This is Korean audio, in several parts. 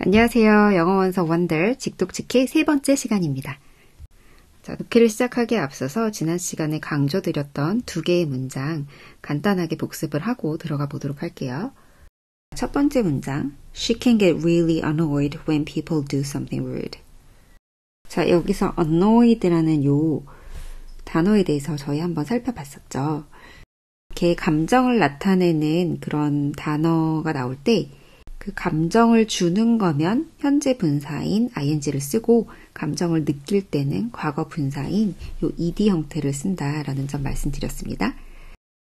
안녕하세요. 영어원서 원더 직독직해 세 번째 시간입니다. 자, 독해를 시작하기에 앞서서 지난 시간에 강조드렸던 두 개의 문장 간단하게 복습을 하고 들어가 보도록 할게요. 첫 번째 문장, She can get really annoyed when people do something rude. 자, 여기서 annoyed라는 요 단어에 대해서 저희 한번 살펴봤었죠. 이렇게 감정을 나타내는 그런 단어가 나올 때 그 감정을 주는 거면 현재 분사인 ing를 쓰고 감정을 느낄 때는 과거 분사인 요 ed 형태를 쓴다라는 점 말씀드렸습니다.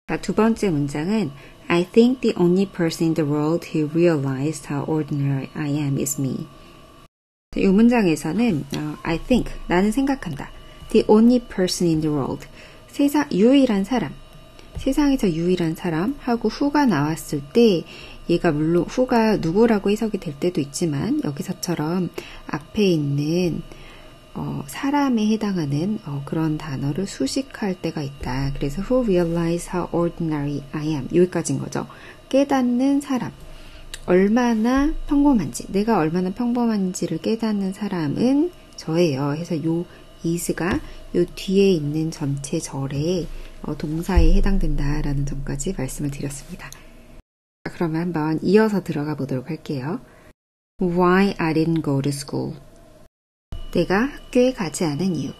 자, 두 번째 문장은 I think the only person in the world who realized how ordinary I am is me. 이 문장에서는 I think, 나는 생각한다. The only person in the world, 유일한 사람, 세상에서 유일한 사람 하고 who가 나왔을 때 얘가 물론 who가 누구라고 해석이 될 때도 있지만 여기서처럼 앞에 있는 사람에 해당하는 그런 단어를 수식할 때가 있다. 그래서 who realize how ordinary I am 여기까지인 거죠. 깨닫는 사람, 얼마나 평범한지, 내가 얼마나 평범한지를 깨닫는 사람은 저예요. 해서 요 is가 요 뒤에 있는 전체 절에 동사에 해당된다라는 점까지 말씀을 드렸습니다. 그러면 한번 이어서 들어가 보도록 할게요. Why I didn't go to school. 내가 학교에 가지 않은 이유.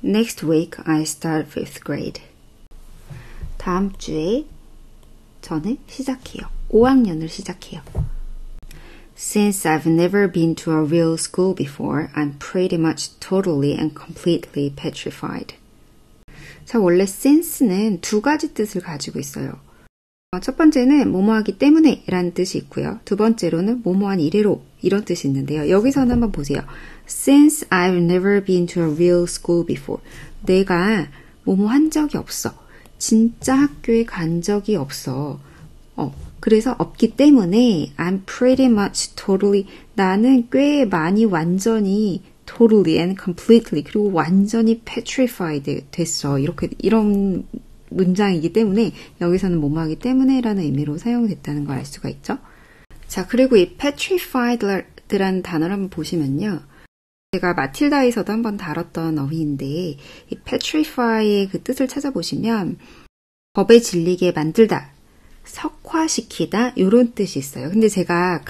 Next week I start 5th grade. 다음 주에 저는 시작해요. 5학년을 시작해요. Since I've never been to a real school before, I'm pretty much totally and completely petrified. 자, 원래 since는 두 가지 뜻을 가지고 있어요. 첫 번째는 뭐뭐하기 때문에 라는 뜻이 있고요. 두 번째로는 뭐뭐한 이래로 이런 뜻이 있는데요. 여기서는 한번 보세요. Since I've never been to a real school before. 내가 뭐뭐 한 적이 없어. 진짜 학교에 간 적이 없어. 그래서 없기 때문에 I'm pretty much totally 나는 꽤 많이 완전히 totally and completely 그리고 완전히 petrified 됐어. 이런 문장이기 때문에 여기서는 뭐뭐하기 때문에 라는 의미로 사용됐다는 걸 알 수가 있죠. 자, 그리고 이 petrified라는 단어를 한번 보시면요. 제가 마틸다에서도 한번 다뤘던 어휘인데 이 petrify의 그 뜻을 찾아보시면 겁에 질리게 만들다, 석화시키다 이런 뜻이 있어요. 근데 제가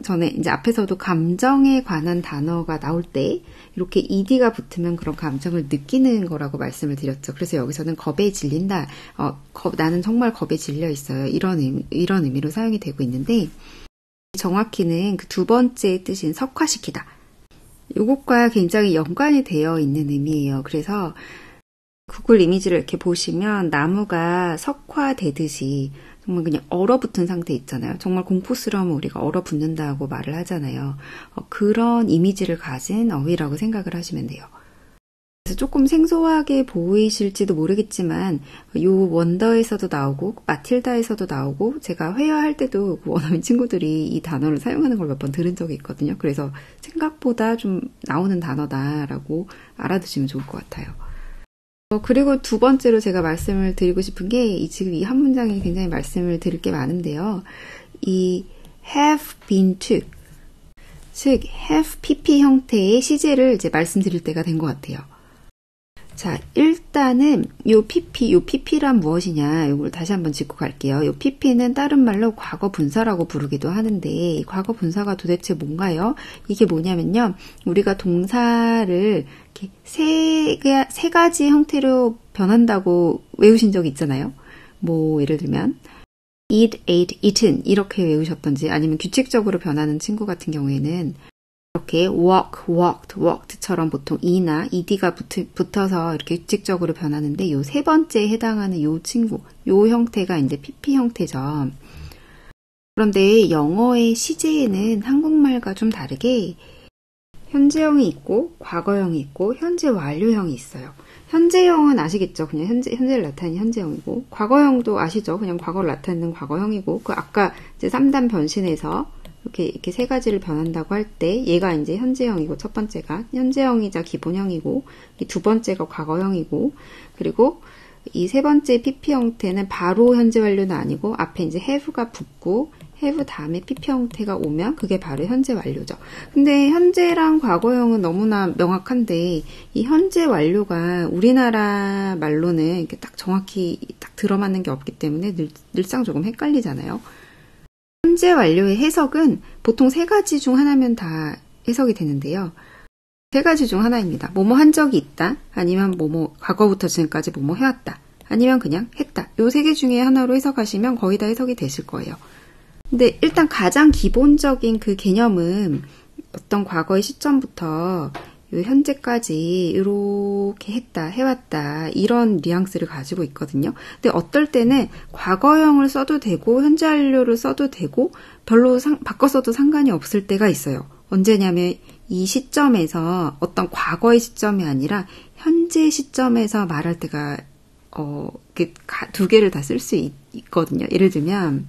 전에 이제 앞에서도 감정에 관한 단어가 나올 때 이렇게 ed가 붙으면 그런 감정을 느끼는 거라고 말씀을 드렸죠. 그래서 여기서는 겁에 질린다. 나는 정말 겁에 질려 있어요. 이런 의미로 사용이 되고 있는데 정확히는 그 두 번째 뜻인 석화시키다. 이것과 굉장히 연관이 되어 있는 의미예요. 그래서 구글 이미지를 이렇게 보시면 나무가 석화되듯이 정말 그냥 얼어붙은 상태 있잖아요. 정말 공포스러우면 우리가 얼어붙는다고 말을 하잖아요. 그런 이미지를 가진 어휘라고 생각을 하시면 돼요. 그래서 조금 생소하게 보이실지도 모르겠지만 요 원더에서도 나오고 마틸다에서도 나오고 제가 회화할 때도 원어민 친구들이 이 단어를 사용하는 걸 몇 번 들은 적이 있거든요. 그래서 생각보다 좀 나오는 단어다라고 알아두시면 좋을 것 같아요. 그리고 두 번째로 제가 말씀을 드리고 싶은 게 지금 이 한 문장이 굉장히 말씀을 드릴 게 많은데요. 이 have been to, 즉 have pp 형태의 시제를 이제 말씀드릴 때가 된 것 같아요. 자, 일단은 요 pp란 무엇이냐 이걸 다시 한번 짚고 갈게요. 요 pp는 다른 말로 과거 분사라고 부르기도 하는데 과거 분사가 도대체 뭔가요? 이게 뭐냐면요. 우리가 동사를 이렇게 세 가지 형태로 변한다고 외우신 적이 있잖아요. 뭐 예를 들면 eat, ate, eaten 이렇게 외우셨던지 아니면 규칙적으로 변하는 친구 같은 경우에는 이렇게 walk, walked, walked처럼 보통 e나 ed가 붙어서 이렇게 규칙적으로 변하는데 요 세 번째에 해당하는 요 친구, 요 형태가 이제 pp 형태죠. 그런데 영어의 시제에는 한국말과 좀 다르게 현재형이 있고 과거형이 있고 현재 완료형이 있어요. 현재형은 아시겠죠? 그냥 현재를 나타내는 현재형이고 과거형도 아시죠? 그냥 과거를 나타내는 과거형이고 그 아까 이제 3단 변신에서 이렇게 세 가지를 변한다고 할 때 얘가 이제 현재형이고 첫 번째가 현재형이자 기본형이고 이 두 번째가 과거형이고 그리고 이 세 번째 pp 형태는 바로 현재 완료는 아니고 앞에 이제 have가 붙고 have 다음에 PP 형태가 오면 그게 바로 현재 완료죠. 근데 현재랑 과거형은 너무나 명확한데 이 현재 완료가 우리나라 말로는 이렇게 딱 정확히 딱 들어맞는 게 없기 때문에 늘상 조금 헷갈리잖아요. 현재 완료의 해석은 보통 세 가지 중 하나면 다 해석이 되는데요. 세 가지 중 하나입니다. 뭐뭐 한 적이 있다, 아니면 뭐뭐 과거부터 지금까지 뭐뭐 해왔다, 아니면 그냥 했다. 요 세 개 중에 하나로 해석하시면 거의 다 해석이 되실 거예요. 근데 일단 가장 기본적인 그 개념은 어떤 과거의 시점부터 요 현재까지 이렇게 했다, 해왔다 이런 뉘앙스를 가지고 있거든요. 근데 어떨 때는 과거형을 써도 되고 현재 완료를 써도 되고 별로 바꿔 써도 상관이 없을 때가 있어요. 언제냐면 이 시점에서 어떤 과거의 시점이 아니라 현재 시점에서 말할 때가 두 개를 다 쓸 수 있거든요. 예를 들면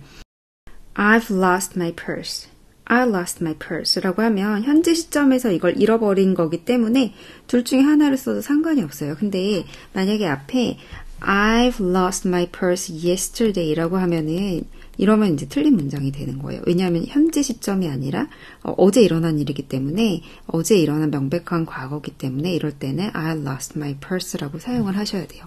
I've lost my purse. I lost my purse 라고 하면 현재 시점에서 이걸 잃어버린 거기 때문에 둘 중에 하나를 써도 상관이 없어요. 근데 만약에 앞에 I've lost my purse yesterday 라고 하면은 이러면 이제 틀린 문장이 되는 거예요. 왜냐하면 현재 시점이 아니라 어제 일어난 일이기 때문에 어제 일어난 명백한 과거이기 때문에 이럴 때는 I lost my purse라고 사용을 하셔야 돼요.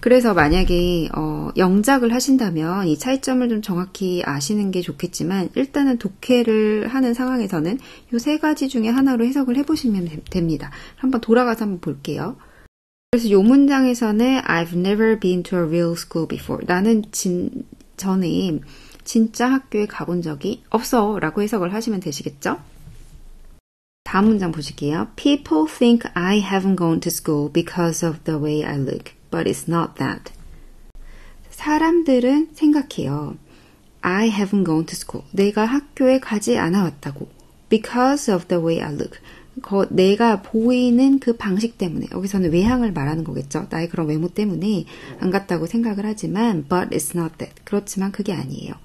그래서 만약에 영작을 하신다면 이 차이점을 좀 정확히 아시는 게 좋겠지만 일단은 독해를 하는 상황에서는 이 세 가지 중에 하나로 해석을 해보시면 됩니다. 한번 돌아가서 한번 볼게요. 그래서 이 문장에서는 I've never been to a real school before. 나는 전에 진짜 학교에 가본 적이 없어 라고 해석을 하시면 되시겠죠? 다음 문장 보실게요. People think I haven't gone to school because of the way I look. But it's not that. 사람들은 생각해요. I haven't gone to school. 내가 학교에 가지 않아 왔다고. Because of the way I look. 내가 보이는 그 방식 때문에. 여기서는 외향을 말하는 거겠죠. 나의 그런 외모 때문에 안 갔다고 생각을 하지만 But it's not that. 그렇지만 그게 아니에요.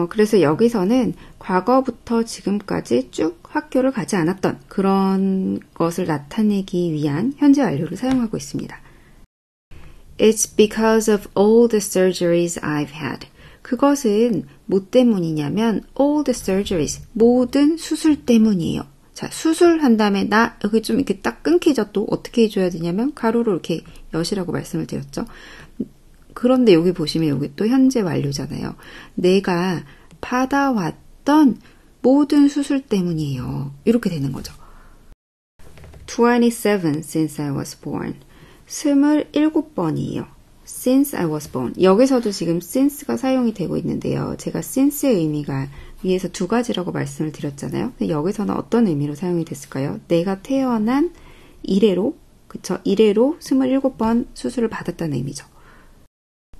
그래서 여기서는 과거부터 지금까지 쭉 학교를 가지 않았던 그런 것을 나타내기 위한 현재 완료를 사용하고 있습니다. It's because of all the surgeries I've had. 그것은 뭐 때문이냐면 all the surgeries, 모든 수술 때문이에요. 자, 수술한 다음에 여기 좀 이렇게 딱 끊기죠. 또 어떻게 해줘야 되냐면 가로로 이렇게 여시라고 말씀을 드렸죠. 그런데 여기 보시면 여기 또 현재 완료잖아요. 내가 받아왔던 모든 수술 때문이에요. 이렇게 되는 거죠. 27 since I was born. 27번이에요. Since I was born. 여기서도 지금 since가 사용이 되고 있는데요. 제가 since의 의미가 위에서 두 가지라고 말씀을 드렸잖아요. 근데 여기서는 어떤 의미로 사용이 됐을까요? 내가 태어난 이래로, 그쵸? 이래로 27번 수술을 받았다는 의미죠.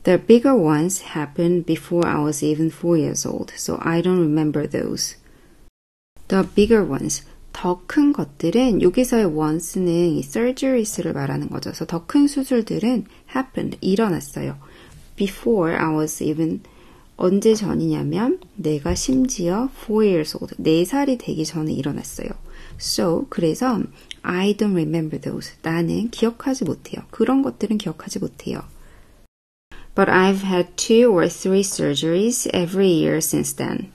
The bigger ones happened before I was even 4 years old, so I don't remember those. The bigger ones, 더 큰 것들은 여기서의 ones는 이 surgeries를 말하는 거죠. 그래서 더 큰 수술들은 happened, 일어났어요. Before I was even, 언제 전이냐면 내가 심지어 4 years old, 4살이 되기 전에 일어났어요. So, 그래서 I don't remember those. 나는 기억하지 못해요. 그런 것들은 기억하지 못해요. But I've had 2 or 3 surgeries every year since then.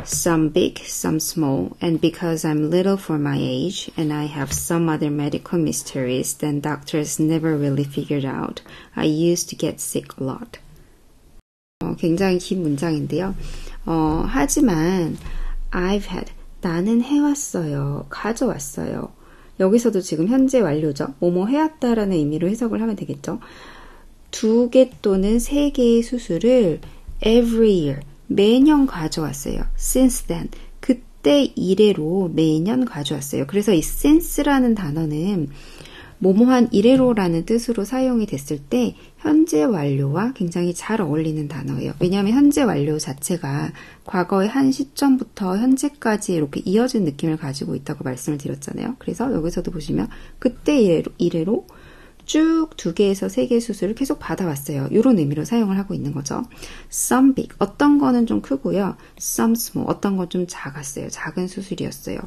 Some big, some small, and because I'm little for my age and I have some other medical mysteries that doctors never really figured out, I used to get sick a lot. 굉장히 긴 문장인데요. 하지만 I've had, 나는 해왔어요. 가져왔어요. 여기서도 지금 현재 완료죠. 뭐뭐 해왔다라는 의미로 해석을 하면 되겠죠. 2개 또는 3개의 수술을 every year, 매년 가져왔어요. Since then, 그때 이래로 매년 가져왔어요. 그래서 이 since라는 단어는 뭐뭐한 이래로라는 뜻으로 사용이 됐을 때 현재 완료와 굉장히 잘 어울리는 단어예요. 왜냐하면 현재 완료 자체가 과거의 한 시점부터 현재까지 이렇게 이어진 느낌을 가지고 있다고 말씀을 드렸잖아요. 그래서 여기서도 보시면 그때 이래로 쭉 2개에서 3개의 수술을 계속 받아왔어요. 이런 의미로 사용을 하고 있는 거죠. Some big, 어떤 거는 좀 크고요. Some small, 어떤 건 좀 작았어요. 작은 수술이었어요.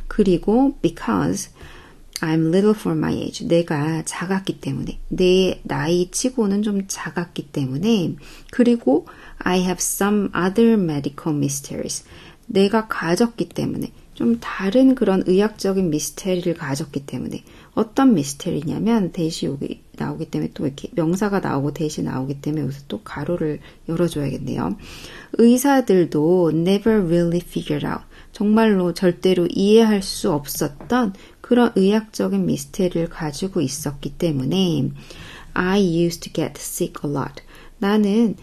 그리고 because I'm little for my age, 내가 작았기 때문에, 내 나이 치고는 좀 작았기 때문에, 그리고 I have some other medical mysteries. 내가 가졌기 때문에 좀 다른 그런 의학적인 미스테리를 가졌기 때문에 어떤 미스테리냐면 대시 여기 나오기 때문에 또 이렇게 명사가 나오고 대시 나오기 때문에 여기서 또 가로를 열어줘야겠네요. 의사들도 never really figured out. 정말로 절대로 이해할 수 없었던 그런 의학적인 미스테리를 가지고 있었기 때문에 I used to get sick a lot. 나는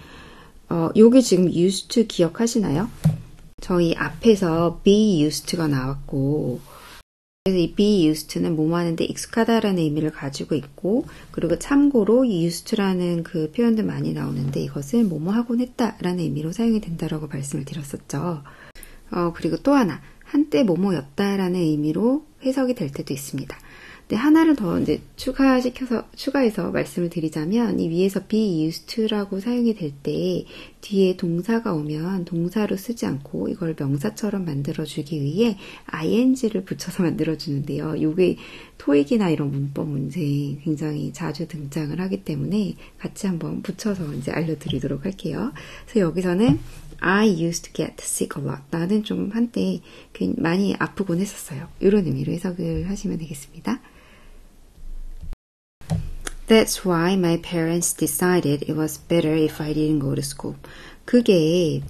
여기 지금 used to 기억하시나요? 저희 앞에서 be used to가 나왔고 그래서 이 be used to는 뭐뭐 하는데 익숙하다라는 의미를 가지고 있고 그리고 참고로 used to라는 그 표현도 많이 나오는데 이것을 뭐뭐 하곤 했다라는 의미로 사용이 된다라고 말씀을 드렸었죠. 그리고 또 하나 한때 뭐뭐였다라는 의미로 해석이 될 때도 있습니다. 근데 하나를 더 이제 추가해서 말씀을 드리자면 이 위에서 be used to라고 사용이 될 때 뒤에 동사가 오면 동사로 쓰지 않고 이걸 명사처럼 만들어주기 위해 ing를 붙여서 만들어주는데요. 이게 토익이나 이런 문법 문제에 굉장히 자주 등장을 하기 때문에 같이 한번 붙여서 이제 알려드리도록 할게요. 그래서 여기서는 I used to get sick a lot. 나는 좀 한때 많이 아프곤 했었어요. 이런 의미로 해석을 하시면 되겠습니다. That's why my parents decided it was better if I didn't go to school. 그게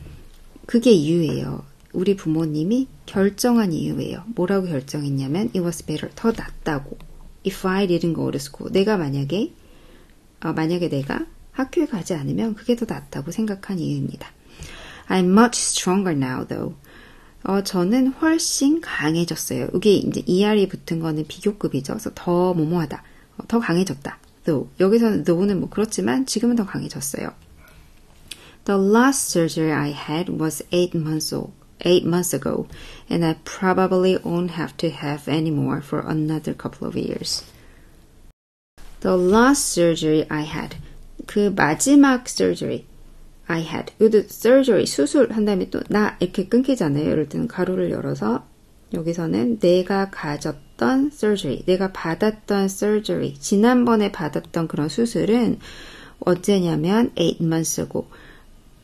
이유예요. 우리 부모님이 결정한 이유예요. 뭐라고 결정했냐면 it was better, 더 낫다고. If I didn't go to school. 내가 만약에 내가 학교에 가지 않으면 그게 더 낫다고 생각한 이유입니다. I'm much stronger now though. 저는 훨씬 강해졌어요. 이게 이제 ER이 붙은 거는 비교급이죠. 그래서 더 뭐뭐하다. 더 강해졌다. though. 여기서는 though는 뭐 그렇지만 지금은 더 강해졌어요. The last surgery I had was 8 months ago, and I probably won't have to have any more for another couple of years. The last surgery I had. 그 마지막 surgery I had. 이것도 surgery, 수술 한 다음에 또 나 이렇게 끊기잖아요. 이럴 때는 가로를 열어서 여기서는 내가 가졌던 surgery, 내가 받았던 surgery, 지난번에 받았던 그런 수술은 언제냐면 8 months ago,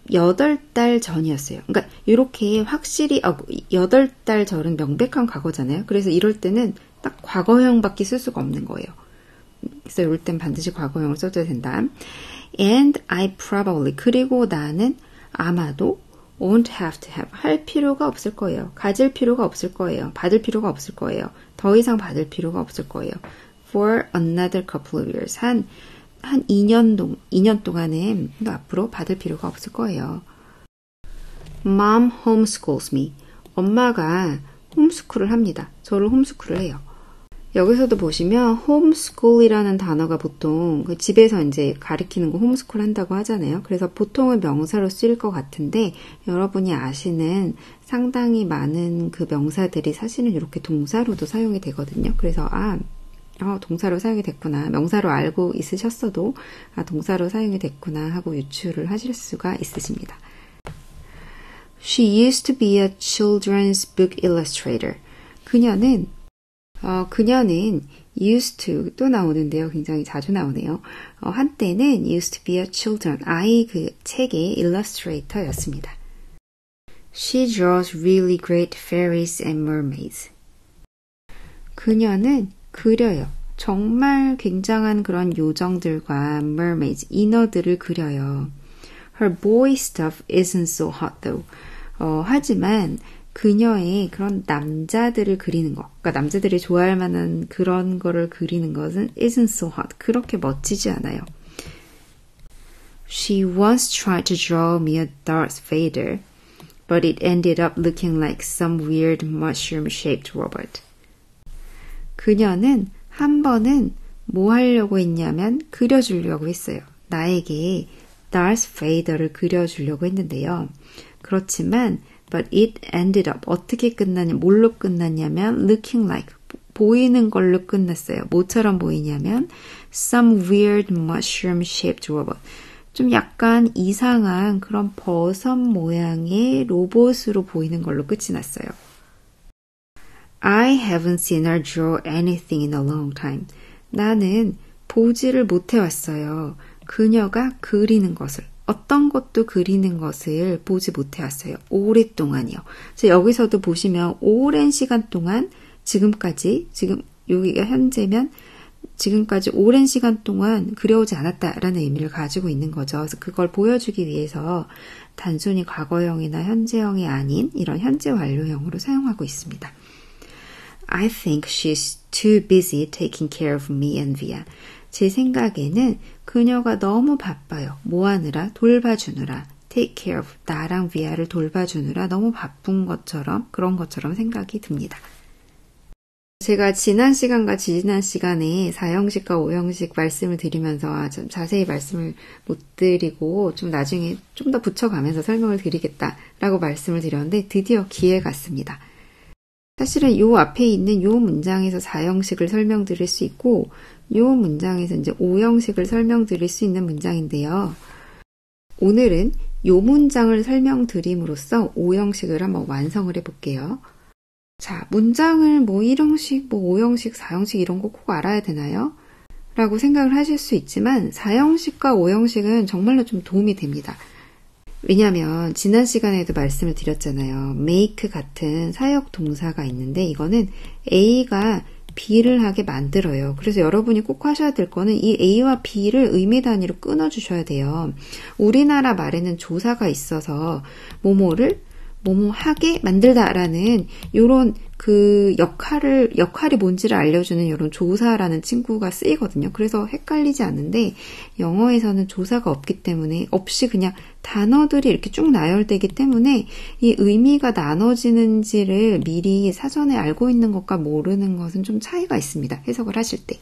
8달 전이었어요. 그러니까 이렇게 확실히 8달 전은 명백한 과거잖아요. 그래서 이럴 때는 딱 과거형밖에 쓸 수가 없는 거예요. 그래서 이럴 땐 반드시 과거형을 써줘야 된다. And I probably, 그리고 나는 아마도 won't have to have, 할 필요가 없을 거예요. 가질 필요가 없을 거예요. 받을 필요가 없을 거예요. 더 이상 받을 필요가 없을 거예요. For another couple of years. 한 2년 동안은 앞으로 받을 필요가 없을 거예요. Mom homeschools me. 엄마가 홈스쿨을 합니다. 저를 홈스쿨을 해요. 여기서도 보시면 홈스쿨이라는 단어가 보통 그 집에서 이제 가르치는 거 홈스쿨 한다고 하잖아요. 그래서 보통은 명사로 쓰일 것 같은데 여러분이 아시는 상당히 많은 그 명사들이 사실은 이렇게 동사로도 사용이 되거든요. 그래서 동사로 사용이 됐구나. 명사로 알고 있으셨어도 동사로 사용이 됐구나 하고 유추를 하실 수가 있으십니다. She used to be a children's book illustrator. 그녀는 used to 또 나오는데요. 굉장히 자주 나오네요. 한때는 used to be a children, 아이 그 책의 illustrator였습니다. She draws really great fairies and mermaids. 그녀는 그려요. 정말 굉장한 그런 요정들과 mermaids, 인어들을 그려요. Her boy stuff isn't so hot though. 하지만 그녀의 그런 남자들을 그리는 거, 그러니까 남자들이 좋아할 만한 그런 거를 그리는 것은 isn't so hot. 그렇게 멋지지 않아요. She once tried to draw me a Darth Vader, but it ended up looking like some weird mushroom-shaped robot. 그녀는 한 번은 뭐 하려고 했냐면 그려주려고 했어요. 나에게 Darth Vader를 그려주려고 했는데요. 그렇지만 but it ended up 어떻게 끝나냐, 뭘로 끝났냐면 looking like 보이는 걸로 끝났어요. 뭐처럼 보이냐면 some weird mushroom-shaped robot. 좀 약간 이상한 그런 버섯 모양의 로봇으로 보이는 걸로 끝이 났어요. I haven't seen her draw anything in a long time. 나는 보지를 못해왔어요. 그녀가 그리는 것을. 어떤 것도 그리는 것을 보지 못해왔어요. 오랫동안이요. 그래서 여기서도 보시면 오랜 시간 동안 지금까지, 지금 여기가 현재면 지금까지 오랜 시간 동안 그려오지 않았다라는 의미를 가지고 있는 거죠. 그래서 그걸 보여주기 위해서 단순히 과거형이나 현재형이 아닌 이런 현재 완료형으로 사용하고 있습니다. I think she's too busy taking care of me and Via. 제 생각에는 그녀가 너무 바빠요. 뭐 하느라? 돌봐주느라. take care of, 나랑 Via를 돌봐주느라 너무 바쁜 것처럼, 그런 것처럼 생각이 듭니다. 제가 지난 시간과 지지난 시간에 4형식과 5형식 말씀을 드리면서 좀 자세히 말씀을 못 드리고 좀 나중에 좀 더 붙여가면서 설명을 드리겠다라고 말씀을 드렸는데 드디어 기회가 왔습니다. 사실은 요 앞에 있는 요 문장에서 4형식을 설명드릴 수 있고 요 문장에서 이제 5형식을 설명드릴 수 있는 문장인데요. 오늘은 요 문장을 설명드림으로써 5형식을 한번 완성을 해볼게요. 자, 문장을 뭐 1형식, 뭐 5형식, 4형식 이런 거 꼭 알아야 되나요? 라고 생각을 하실 수 있지만 4형식과 5형식은 정말로 좀 도움이 됩니다. 왜냐하면 지난 시간에도 말씀을 드렸잖아요. make 같은 사역 동사가 있는데 이거는 A가 B를 하게 만들어요. 그래서 여러분이 꼭 하셔야 될 거는 이 A와 B를 의미 단위로 끊어주셔야 돼요. 우리나라 말에는 조사가 있어서 뭐뭐를 뭐뭐하게 만들다라는 요런 그 역할이 뭔지를 알려주는 이런 조사라는 친구가 쓰이거든요. 그래서 헷갈리지 않는데 영어에서는 조사가 없기 때문에 없이 그냥 단어들이 이렇게 쭉 나열되기 때문에 이 의미가 나눠지는지를 미리 사전에 알고 있는 것과 모르는 것은 좀 차이가 있습니다. 해석을 하실 때.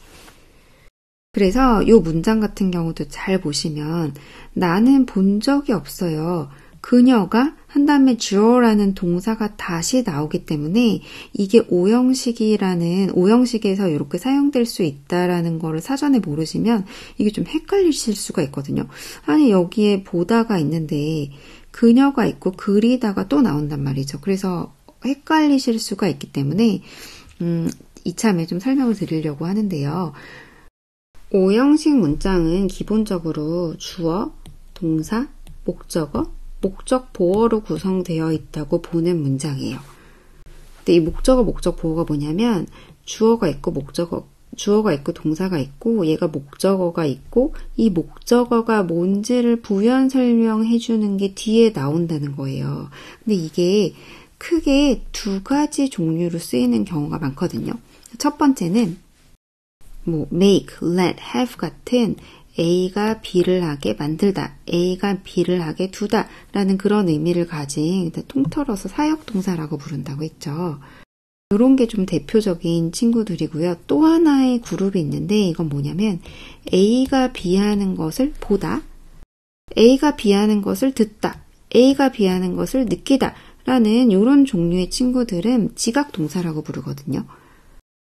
그래서 요 문장 같은 경우도 잘 보시면 나는 본 적이 없어요. 그녀가 한 다음에 주어라는 동사가 다시 나오기 때문에 이게 5형식에서 이렇게 사용될 수 있다라는 거를 사전에 모르시면 이게 좀 헷갈리실 수가 있거든요. 아니 여기에 보다가 있는데 그녀가 있고 그리다가 또 나온단 말이죠. 그래서 헷갈리실 수가 있기 때문에 이참에 좀 설명을 드리려고 하는데요. 5형식 문장은 기본적으로 주어, 동사, 목적어, 목적 보어로 구성되어 있다고 보는 문장이에요. 근데 이 목적어, 목적 보어가 뭐냐면 주어가 있고 주어가 있고 동사가 있고 얘가 목적어가 있고 이 목적어가 뭔지를 부연 설명해 주는 게 뒤에 나온다는 거예요. 근데 이게 크게 두 가지 종류로 쓰이는 경우가 많거든요. 첫 번째는 뭐 make, let, have 같은 A가 B를 하게 만들다, A가 B를 하게 두다 라는 그런 의미를 가진 통틀어서 사역동사라고 부른다고 했죠. 이런 게 좀 대표적인 친구들이고요. 또 하나의 그룹이 있는데 이건 뭐냐면 A가 B 하는 것을 보다, A가 B 하는 것을 듣다, A가 B 하는 것을 느끼다 라는 이런 종류의 친구들은 지각동사라고 부르거든요.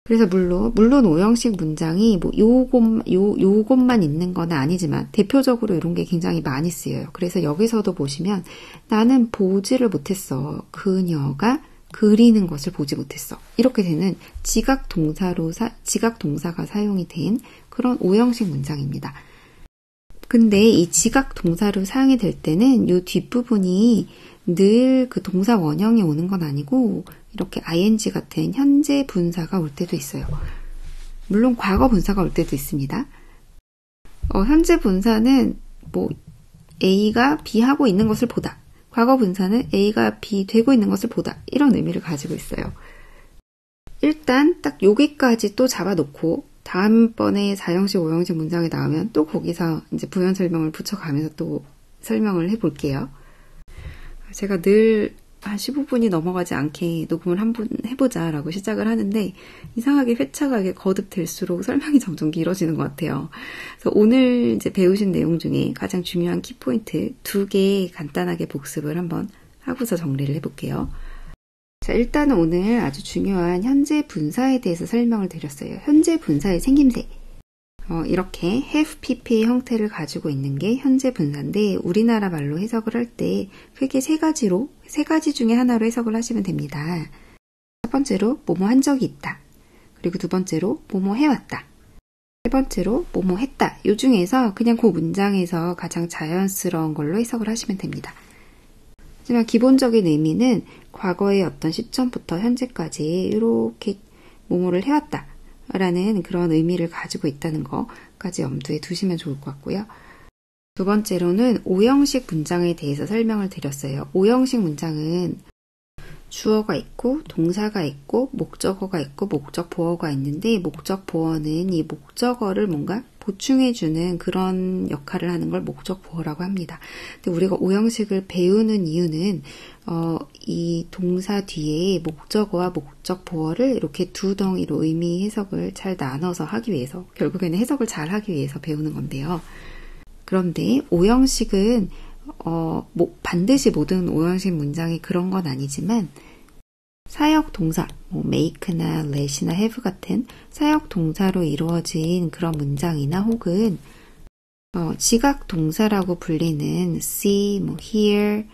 그래서 물론 5형식 문장이 뭐 요것만 있는 건 아니지만 대표적으로 이런 게 굉장히 많이 쓰여요. 그래서 여기서도 보시면 나는 보지를 못했어. 그녀가 그리는 것을 보지 못했어. 이렇게 되는 지각동사가 사용이 된 그런 5형식 문장입니다. 근데 이 지각동사로 사용이 될 때는 요 뒷부분이 늘 그 동사 원형이 오는 건 아니고 이렇게 ing 같은 현재 분사가 올 때도 있어요. 물론 과거 분사가 올 때도 있습니다. 현재 분사는 뭐 A가 B 하고 있는 것을 보다. 과거 분사는 A가 B 되고 있는 것을 보다. 이런 의미를 가지고 있어요. 일단 딱 여기까지 또 잡아놓고 다음번에 4형식, 5형식 문장이 나오면 또 거기서 이제 부연 설명을 붙여가면서 또 설명을 해볼게요. 제가 늘 한 15분이 넘어가지 않게 녹음을 한번 해보자라고 시작을 하는데 이상하게 회차가 이게 거듭될수록 설명이 점점 길어지는 것 같아요. 그래서 오늘 이제 배우신 내용 중에 가장 중요한 키포인트 2개 간단하게 복습을 한번 하고서 정리를 해볼게요. 자, 일단은 오늘 아주 중요한 현재 분사에 대해서 설명을 드렸어요. 현재 분사의 생김새. 이렇게 have pp의 형태를 가지고 있는 게 현재 분사인데 우리나라 말로 해석을 할 때 크게 세 가지 중에 하나로 해석을 하시면 됩니다. 첫 번째로 뭐뭐 한 적이 있다. 그리고 두 번째로 뭐뭐 해왔다. 세 번째로 뭐뭐 했다. 이 중에서 그냥 그 문장에서 가장 자연스러운 걸로 해석을 하시면 됩니다. 하지만 기본적인 의미는 과거의 어떤 시점부터 현재까지 이렇게 뭐뭐를 해왔다 라는 그런 의미를 가지고 있다는 것까지 염두에 두시면 좋을 것 같고요. 두 번째로는 오형식 문장에 대해서 설명을 드렸어요. 오형식 문장은 주어가 있고 동사가 있고 목적어가 있고 목적 보어가 있는데 목적 보어는 이 목적어를 뭔가 보충해주는 그런 역할을 하는 걸 목적 보어라고 합니다. 근데 우리가 오형식을 배우는 이유는 이 동사 뒤에 목적어와 목적 보어를 이렇게 두 덩이로 의미 해석을 잘 나눠서 하기 위해서, 결국에는 해석을 잘 하기 위해서 배우는 건데요. 그런데 오형식은 반드시 모든 오형식 문장이 그런 건 아니지만 사역 동사, make나 let이나 have 같은 사역 동사로 이루어진 그런 문장이나 혹은 지각 동사라고 불리는 see, hear,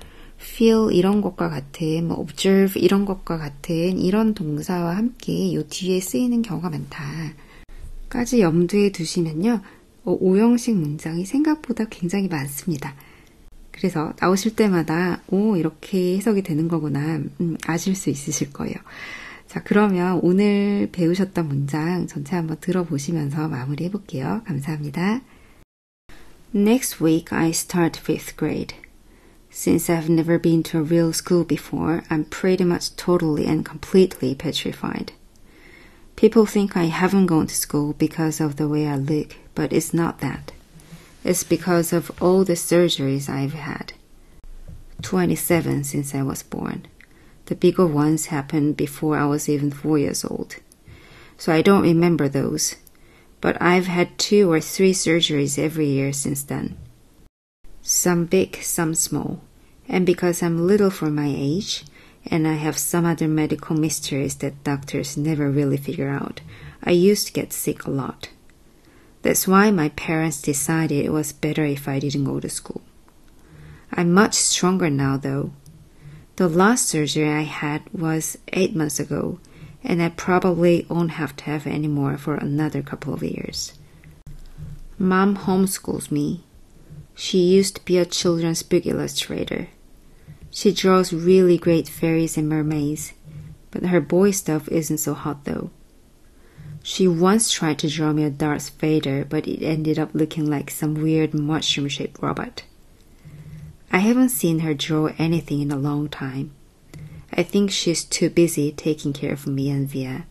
feel 이런 것과 같은 observe 이런 것과 같은 이런 동사와 함께 요 뒤에 쓰이는 경우가 많다까지 염두에 두시면요. 오형식 문장이 생각보다 굉장히 많습니다. 그래서 나오실 때마다 이렇게 해석이 되는 거구나 아실 수 있으실 거예요. 자, 그러면 오늘 배우셨던 문장 전체 한번 들어보시면서 마무리 해볼게요. 감사합니다. Next week I start 5th grade. Since I've never been to a real school before, I'm pretty much totally and completely petrified. People think I haven't gone to school because of the way I look, but it's not that. It's because of all the surgeries I've had. 27 since I was born. The bigger ones happened before I was even 4 years old. So I don't remember those. But I've had 2 or 3 surgeries every year since then. Some big, some small. And because I'm little for my age, and I have some other medical mysteries that doctors never really figure out, I used to get sick a lot. That's why my parents decided it was better if I didn't go to school. I'm much stronger now, though. The last surgery I had was 8 months ago, and I probably won't have to have any more for another couple of years. Mom homeschools me. She used to be a children's book illustrator. She draws really great fairies and mermaids, but her boy stuff isn't so hot, though. She once tried to draw me a Darth Vader, but it ended up looking like some weird mushroom-shaped robot. I haven't seen her draw anything in a long time. I think she's too busy taking care of me and Via.